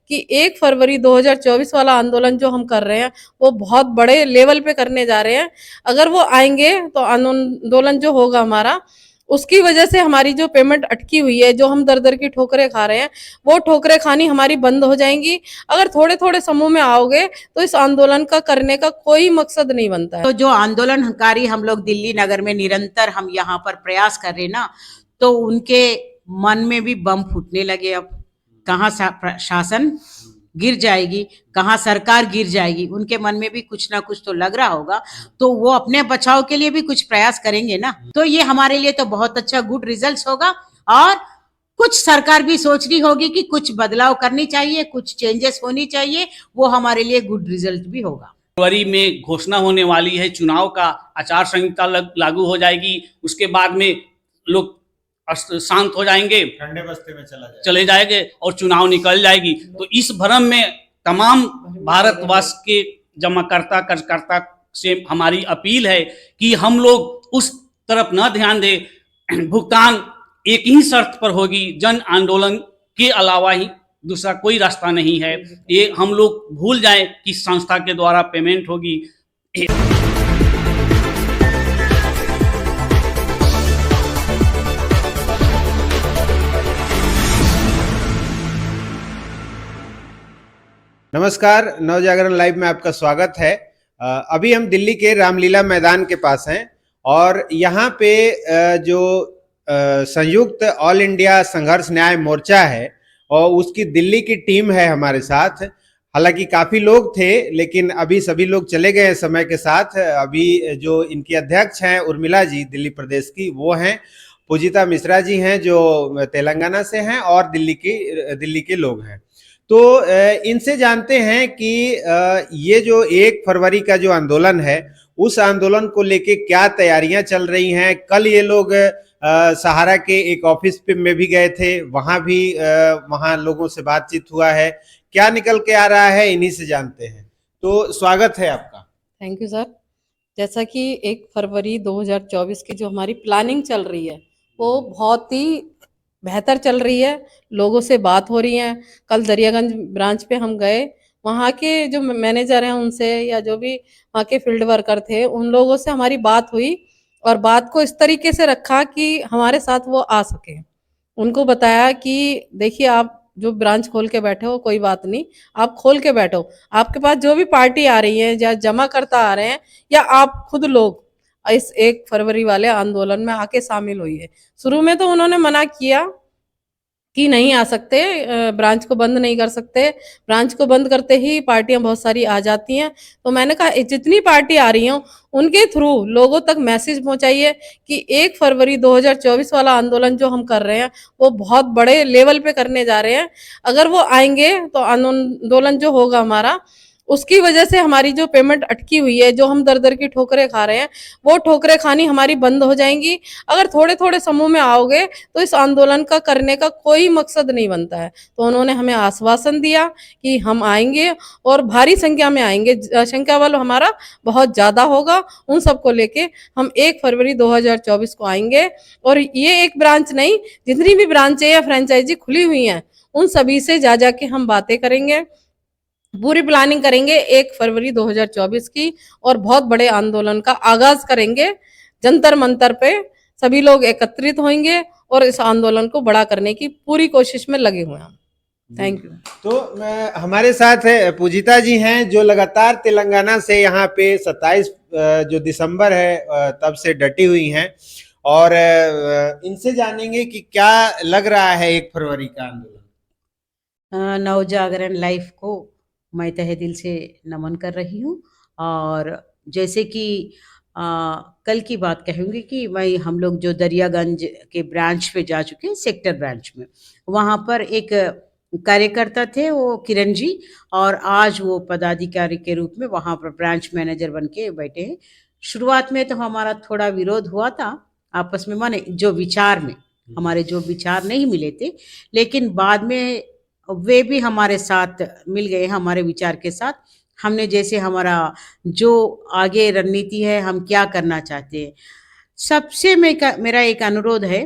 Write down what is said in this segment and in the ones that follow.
कि 1 फरवरी 2024 वाला आंदोलन जो हम कर रहे हैं वो बहुत बड़े लेवल पे करने जा रहे हैं। अगर वो आएंगे तो आंदोलन जो होगा हमारा, उसकी वजह से हमारी जो पेमेंट अटकी हुई है, जो हम दर दर की ठोकरें खा रहे हैं, वो ठोकरें खानी हमारी बंद हो जाएंगी। अगर थोड़े थोड़े समूह में आओगे तो इस आंदोलन का करने का कोई मकसद नहीं बनता है। तो जो आंदोलनकारी हम लोग दिल्ली नगर में निरंतर हम यहाँ पर प्रयास कर रहे ना, तो उनके मन में भी बम फूटने लगे। अब कहाँ शासन गिर जाएगी, कहाँ सरकार गिर जाएगी, उनके मन में भी कुछ ना कुछ तो लग रहा होगा। तो वो अपने बचाव के लिए भी कुछ प्रयास करेंगे ना। तो ये हमारे लिए तो बहुत अच्छा गुड रिजल्ट होगा। और कुछ सरकार भी सोच रही होगी कि कुछ बदलाव करनी चाहिए, कुछ चेंजेस होनी चाहिए, वो हमारे लिए गुड रिजल्ट भी होगा। फरवरी में घोषणा होने वाली है चुनाव का, आचार संहिता लागू हो जाएगी। उसके बाद में लोग शांत हो जाएंगे, ठंडे बस्ते में चले जाएंगे और चुनाव निकल जाएगी। तो इस भ्रम में तमाम भारतवर्ष के जमाकर्ता कार्यकर्ता से हमारी अपील है कि हम लोग उस तरफ न ध्यान दें। भुगतान एक ही शर्त पर होगी, जन आंदोलन के अलावा ही दूसरा कोई रास्ता नहीं है। ये हम लोग भूल जाएं कि संस्था के द्वारा पेमेंट होगी। नमस्कार, नवजागरण लाइव में आपका स्वागत है। अभी हम दिल्ली के रामलीला मैदान के पास हैं और यहाँ पे जो संयुक्त ऑल इंडिया संघर्ष न्याय मोर्चा है और उसकी दिल्ली की टीम है हमारे साथ। हालांकि काफी लोग थे, लेकिन अभी सभी लोग चले गए समय के साथ। अभी जो इनकी अध्यक्ष हैं उर्मिला जी दिल्ली प्रदेश की, वो हैं। पूजिता मिश्रा जी हैं जो तेलंगाना से हैं और दिल्ली के लोग हैं। तो इनसे जानते हैं कि ये जो 1 फरवरी का जो आंदोलन है, उस आंदोलन को लेके क्या तैयारियां चल रही हैं। कल ये लोग सहारा के एक ऑफिस पे में भी गए थे, वहां लोगों से बातचीत हुआ है। क्या निकल के आ रहा है, इन्हीं से जानते हैं। तो स्वागत है आपका। Thank you sir. जैसा कि 1 फरवरी 2024 की जो हमारी प्लानिंग चल रही है वो बहुत ही बेहतर चल रही है। लोगों से बात हो रही है। कल दरियागंज ब्रांच पे हम गए, वहाँ के जो मैनेजर हैं उनसे या जो भी वहाँ के फील्ड वर्कर थे उन लोगों से हमारी बात हुई और बात को इस तरीके से रखा कि हमारे साथ वो आ सके। उनको बताया कि देखिए, आप जो ब्रांच खोल के बैठे हो कोई बात नहीं, आप खोल के बैठो। आपके पास जो भी पार्टी आ रही है या जमा करता आ रहे हैं या आप खुद लोग इस 1 फरवरी वाले आंदोलन में आके शामिल हुई है। शुरू में तो उन्होंने मना किया कि नहीं आ सकते, ब्रांच को बंद नहीं कर सकते। ब्रांच को बंद करते ही पार्टियां बहुत सारी आ जाती हैं। तो मैंने कहा जितनी पार्टी आ रही हो उनके थ्रू लोगों तक मैसेज पहुंचाइए कि 1 फरवरी 2024 वाला आंदोलन जो हम कर रहे हैं वो बहुत बड़े लेवल पे करने जा रहे हैं। अगर वो आएंगे तो आंदोलन जो होगा हमारा, उसकी वजह से हमारी जो पेमेंट अटकी हुई है, जो हम दर दर की ठोकरें खा रहे हैं, वो ठोकरें खानी हमारी बंद हो जाएंगी। अगर थोड़े थोड़े समूह में आओगे तो इस आंदोलन का करने का कोई मकसद नहीं बनता है। तो उन्होंने हमें आश्वासन दिया कि हम आएंगे और भारी संख्या में आएंगे। संख्या बल हमारा बहुत ज्यादा होगा। उन सबको लेके हम 1 फरवरी 2024 को आएंगे। और ये एक ब्रांच नहीं, जितनी भी ब्रांचें या फ्रेंचाइजी खुली हुई हैं उन सभी से जा जाके हम बातें करेंगे, पूरी प्लानिंग करेंगे 1 फरवरी 2024 की और बहुत बड़े आंदोलन का आगाज करेंगे। जंतर मंतर पे सभी लोग एकत्रित होंगे और इस आंदोलन को बड़ा करने की पूरी कोशिश में लगे हुए हैं। Thank you. तो हमारे साथ है पूजिता जी हैं, जो लगातार तेलंगाना से यहाँ पे 27 जो दिसंबर है तब से डटी हुई हैं। और इनसे जानेंगे कि क्या लग रहा है 1 फरवरी का आंदोलन। नवजागरण लाइफ को मैं तहे दिल से नमन कर रही हूँ। और जैसे कि कल की बात कहूँगी कि हम लोग जो दरियागंज के ब्रांच पे जा चुके हैं, सेक्टर ब्रांच में, वहाँ पर एक कार्यकर्ता थे वो किरण जी, और आज वो पदाधिकारी के रूप में वहाँ पर ब्रांच मैनेजर बन के बैठे हैं। शुरुआत में तो हमारा थोड़ा विरोध हुआ था आपस में, माने जो विचार में हमारे जो विचार नहीं मिले थे, लेकिन बाद में वे भी हमारे साथ मिल गए हमारे विचार के साथ। हमने जैसे हमारा जो आगे रणनीति है, हम क्या करना चाहते हैं, सबसे मेरा एक अनुरोध है,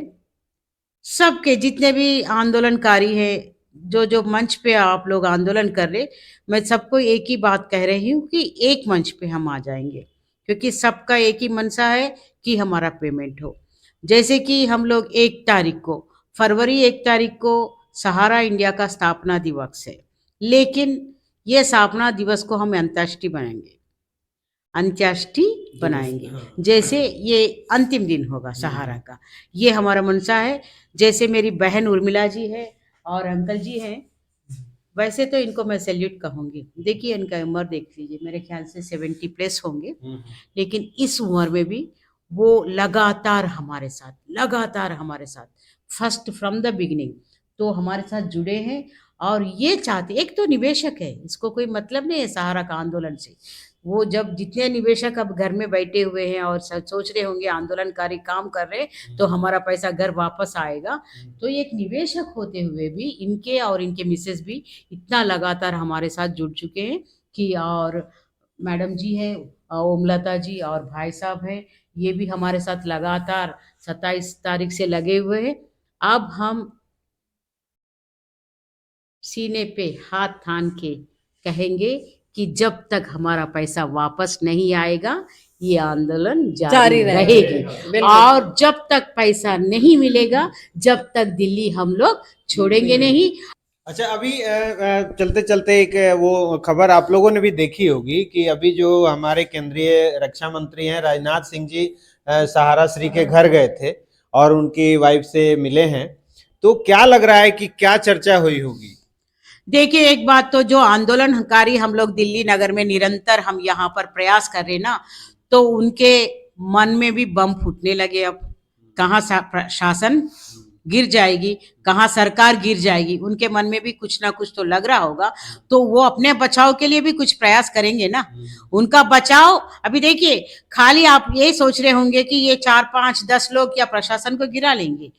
सबके जितने भी आंदोलनकारी हैं, जो जो मंच पे आप लोग आंदोलन कर रहे, मैं सबको एक ही बात कह रही हूँ कि एक मंच पे हम आ जाएंगे, क्योंकि सबका एक ही मनसा है कि हमारा पेमेंट हो। जैसे कि हम लोग 1 तारीख को, फरवरी 1 तारीख को सहारा इंडिया का स्थापना दिवस है, लेकिन ये स्थापना दिवस को हम अंत्येष्टि बनाएंगे, अंत्येष्टि बनाएंगे। जैसे ये अंतिम दिन होगा सहारा का, ये हमारा मनसा है। जैसे मेरी बहन उर्मिला जी है और अंकल जी हैं, वैसे तो इनको मैं सैल्यूट कहूंगी। देखिए इनका उम्र देख लीजिए, मेरे ख्याल से 70 प्लस होंगे, लेकिन इस उम्र में भी वो लगातार हमारे साथ फर्स्ट फ्रॉम द बिगिनिंग तो हमारे साथ जुड़े हैं। और ये चाहते, एक तो निवेशक है, इसको कोई मतलब नहीं है सहारा का आंदोलन से। वो जब जितने निवेशक अब घर में बैठे हुए हैं और सोच रहे होंगे आंदोलनकारी काम कर रहे तो हमारा पैसा घर वापस आएगा, तो एक निवेशक होते हुए भी इनके और इनके मिसेस भी इतना लगातार हमारे साथ जुड़ चुके हैं कि, और मैडम जी हैं ओमलता जी और भाई साहब हैं, ये भी हमारे साथ लगातार 27 तारीख से लगे हुए हैं। अब हम सीने पे हाथ थान के कहेंगे कि जब तक हमारा पैसा वापस नहीं आएगा ये आंदोलन जारी रहेगी, बिल्कुल। और जब तक पैसा नहीं मिलेगा जब तक दिल्ली हम लोग छोड़ेंगे नहीं। अच्छा, अभी चलते चलते एक वो खबर आप लोगों ने भी देखी होगी कि अभी जो हमारे केंद्रीय रक्षा मंत्री हैं राजनाथ सिंह जी सहारा श्री के घर गए थे और उनकी वाइफ से मिले हैं, तो क्या लग रहा है कि क्या चर्चा हुई होगी? देखिए एक बात तो, जो आंदोलनकारी हम लोग दिल्ली नगर में निरंतर हम यहाँ पर प्रयास कर रहे ना, तो उनके मन में भी बम फूटने लगे। अब कहाँ शासन गिर जाएगी, कहाँ सरकार गिर जाएगी, उनके मन में भी कुछ ना कुछ तो लग रहा होगा। तो वो अपने बचाव के लिए भी कुछ प्रयास करेंगे ना, उनका बचाव। अभी देखिए खाली आप ये सोच रहे होंगे कि ये 4, 5, 10 लोग या प्रशासन को गिरा लेंगे।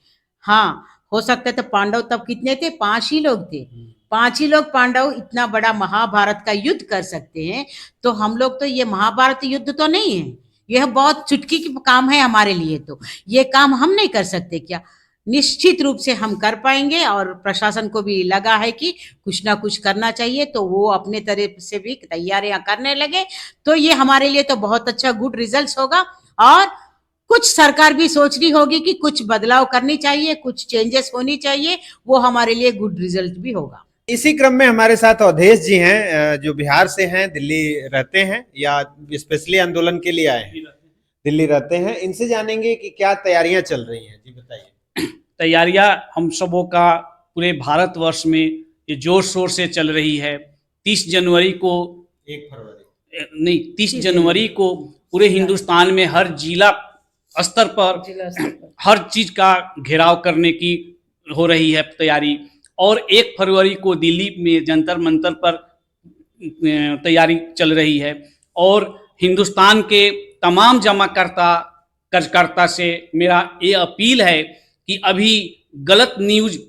हाँ, हो सकता है। तो पांडव तब कितने थे? 5 ही लोग थे। 5 ही लोग पांडव इतना बड़ा महाभारत का युद्ध कर सकते हैं, तो हम लोग तो ये महाभारत युद्ध तो नहीं है, यह बहुत चुटकी की काम है हमारे लिए। तो ये काम हम नहीं कर सकते क्या? निश्चित रूप से हम कर पाएंगे, और प्रशासन को भी लगा है कि कुछ ना कुछ करना चाहिए, तो वो अपने तरफ से भी तैयारियां करने लगे। तो ये हमारे लिए तो बहुत अच्छा गुड रिजल्ट होगा। और कुछ सरकार भी सोच रही होगी कि कुछ बदलाव करनी चाहिए, कुछ चेंजेस होनी चाहिए, वो हमारे लिए गुड रिजल्ट भी होगा। इसी क्रम में हमारे साथ अवधेश जी हैं, जो बिहार से हैं, दिल्ली रहते हैं या स्पेशली आंदोलन के लिए आए हैं, दिल्ली रहते हैं। इनसे जानेंगे कि क्या तैयारियां चल रही हैं। जी बताइए। तैयारियां हम सबों का पूरे भारतवर्ष में ये जोर शोर से चल रही है। 30 जनवरी को 1 फरवरी 30 जनवरी को पूरे हिंदुस्तान में हर जिला स्तर पर हर चीज का घेराव करने की हो रही है तैयारी। और 1 फरवरी को दिल्ली में जंतर मंतर पर तैयारी चल रही है। और हिंदुस्तान के तमाम जमाकर्ता कार्यकर्ता से मेरा ये अपील है कि अभी गलत न्यूज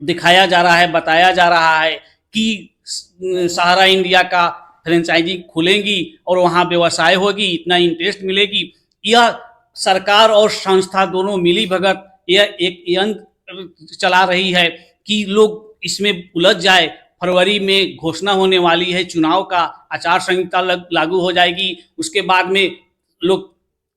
दिखाया जा रहा है, बताया जा रहा है कि सहारा इंडिया का फ्रेंचाइजी खुलेंगी और वहाँ व्यवसाय होगी, इतना इंटरेस्ट मिलेगी। यह सरकार और संस्था दोनों मिली भगत यह एक यंत्र चला रही है कि लोग इसमें उलझ जाए। फरवरी में घोषणा होने वाली है चुनाव का, आचार संहिता लागू हो जाएगी, उसके बाद में लोग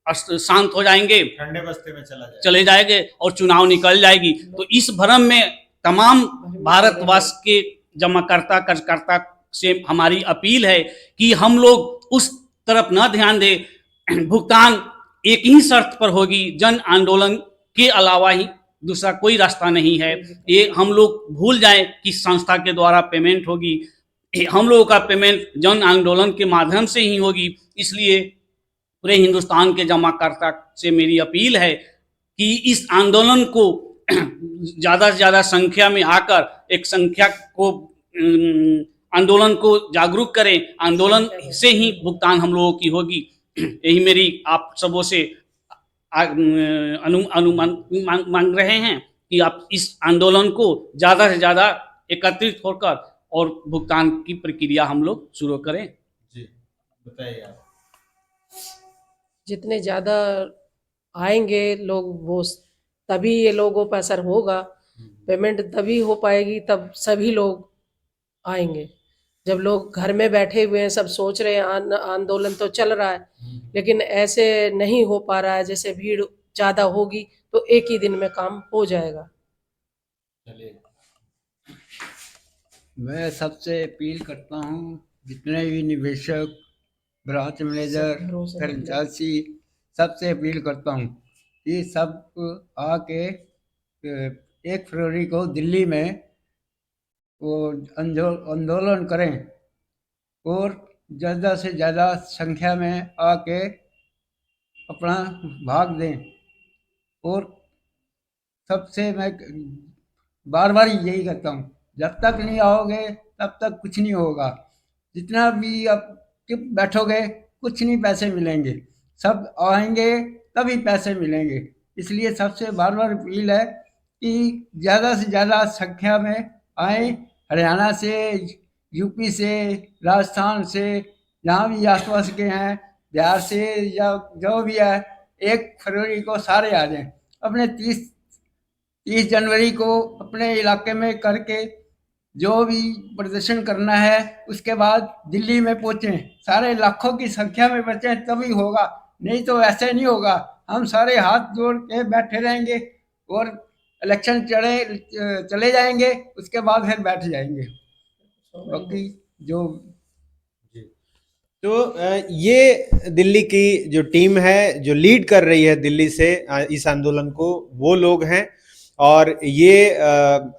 शांत हो जाएंगे, ठंडे बस्ते में चले जाएंगे और चुनाव निकल जाएगी। तो इस भ्रम में तमाम भारतवासी के जमाकर्ता कार्यकर्ता से हमारी अपील है कि हम लोग उस तरफ न ध्यान दें। भुगतान एक ही शर्त पर होगी, जन आंदोलन के अलावा ही दूसरा कोई रास्ता नहीं है। ये हम लोग भूल जाएं कि संस्था के द्वारा पेमेंट होगी, हम लोगों का पेमेंट जन आंदोलन के माध्यम से ही होगी। इसलिए पूरे हिंदुस्तान के जमाकर्ता से मेरी अपील है कि इस आंदोलन को ज़्यादा से ज़्यादा संख्या में आकर एक संख्या को आंदोलन को जागरूक करें। आंदोलन से ही भुगतान हम लोगों की होगी। यही मेरी आप सबों से अनुमान मांग रहे हैं कि आप इस आंदोलन को ज़्यादा से ज़्यादा एकत्रित होकर और भुगतान की प्रक्रिया हम लोग शुरू करें। जी बताइए आप। जितने ज़्यादा आएंगे लोग, वो तभी ये लोगों पर असर होगा। पेमेंट तभी हो पाएगी तब सभी लोग आएंगे। जब लोग घर में बैठे हुए हैं, सब सोच रहे हैं आंदोलन तो चल रहा है, लेकिन ऐसे नहीं हो पा रहा है। जैसे भीड़ ज्यादा होगी तो एक ही दिन में काम हो जाएगा। मैं सबसे अपील करता हूँ, जितने भी निवेशक, ब्रांच मैनेजर, कर्मचारी, सबसे अपील करता हूँ कि सब आके 1 फरवरी को दिल्ली में वो आंदोलन करें और ज़्यादा से ज़्यादा संख्या में आके अपना भाग दें। और सबसे मैं बार बार यही कहता हूँ, जब तक नहीं आओगे तब तक कुछ नहीं होगा। जितना भी आप चुप बैठोगे कुछ नहीं पैसे मिलेंगे, सब आएंगे तभी पैसे मिलेंगे। इसलिए सबसे बार बार अपील है कि ज़्यादा से ज़्यादा संख्या में आए। हरियाणा से, यूपी से, राजस्थान से, जहाँ भी आसपास के हैं, बिहार से या जो भी है, 1 फरवरी को सारे आ जाएं। अपने 30 जनवरी को अपने इलाके में करके जो भी प्रदर्शन करना है, उसके बाद दिल्ली में पहुंचे, सारे लाखों की संख्या में बचे तभी होगा, नहीं तो ऐसे नहीं होगा। हम सारे हाथ जोड़ के बैठे रहेंगे और इलेक्शन चले जाएंगे, उसके बाद फिर बैठ जाएंगे। बाकी जो तो ये दिल्ली की जो टीम है जो लीड कर रही है दिल्ली से इस आंदोलन को, वो लोग हैं। और ये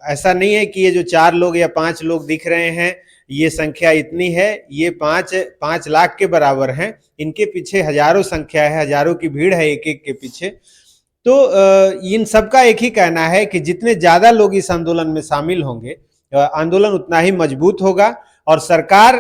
ऐसा नहीं है कि ये जो 4 लोग या 5 लोग दिख रहे हैं, ये संख्या इतनी है, ये 5 लाख के बराबर हैं। इनके पीछे हजारों संख्या है, हजारों की भीड़ है एक एक के पीछे। तो इन सबका एक ही कहना है कि जितने ज्यादा लोग इस आंदोलन में शामिल होंगे, आंदोलन उतना ही मजबूत होगा और सरकार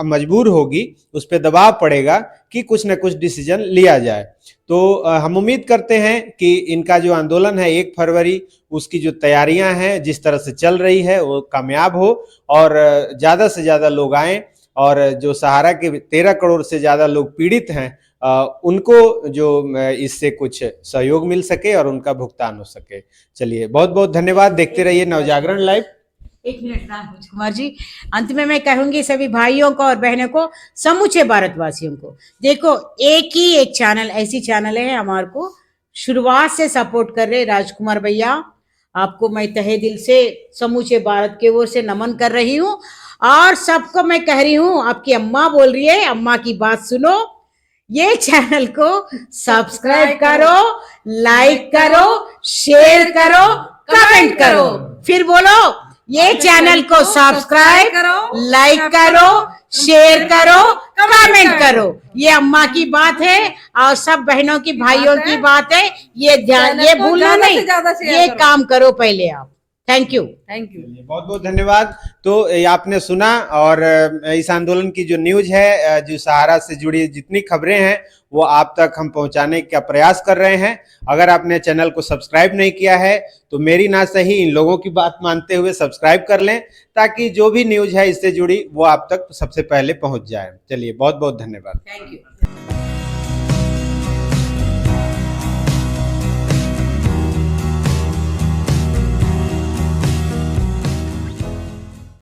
मजबूर होगी, उस पर दबाव पड़ेगा कि कुछ न कुछ डिसीजन लिया जाए। तो हम उम्मीद करते हैं कि इनका जो आंदोलन है 1 फरवरी, उसकी जो तैयारियां हैं जिस तरह से चल रही है वो कामयाब हो और ज़्यादा से ज़्यादा लोग आएँ और जो सहारा के 13 करोड़ से ज़्यादा लोग पीड़ित हैं उनको जो इससे कुछ सहयोग मिल सके और उनका भुगतान हो सके। चलिए, बहुत बहुत धन्यवाद। देखते रहिए नवजागरण लाइव। 1 मिनट राजकुमार जी, अंत में मैं कहूंगी सभी भाइयों को और बहनों को, समूचे भारतवासियों को, देखो एक ही एक चैनल, ऐसी चैनल है हमारे को शुरुआत से सपोर्ट कर रहे राजकुमार भैया, आपको मैं तहे दिल से समूचे भारत के ओर से नमन कर रही हूँ। और सबको मैं कह रही हूँ, आपकी अम्मा बोल रही है, अम्मा की बात सुनो, ये चैनल को सब्सक्राइब करो, लाइक करो, शेयर करो, कमेंट करो। फिर बोलो, ये चैनल को सब्सक्राइब करो, लाइक करो, शेयर करो, कमेंट करो। ये अम्मा की बात है और सब बहनों की, भाइयों की बात है। ये ध्यान, ये भूलना नहीं, ये काम करो पहले आप। Thank you. बहुत बहुत धन्यवाद। तो आपने सुना, और इस आंदोलन की जो न्यूज है, जो सहारा से जुड़ी जितनी खबरें हैं, वो आप तक हम पहुंचाने का प्रयास कर रहे हैं। अगर आपने चैनल को सब्सक्राइब नहीं किया है तो मेरी ना सही इन लोगों की बात मानते हुए सब्सक्राइब कर लें, ताकि जो भी न्यूज है इससे जुड़ी वो आप तक सबसे पहले पहुंच जाए। चलिए, बहुत बहुत धन्यवाद। Thank you.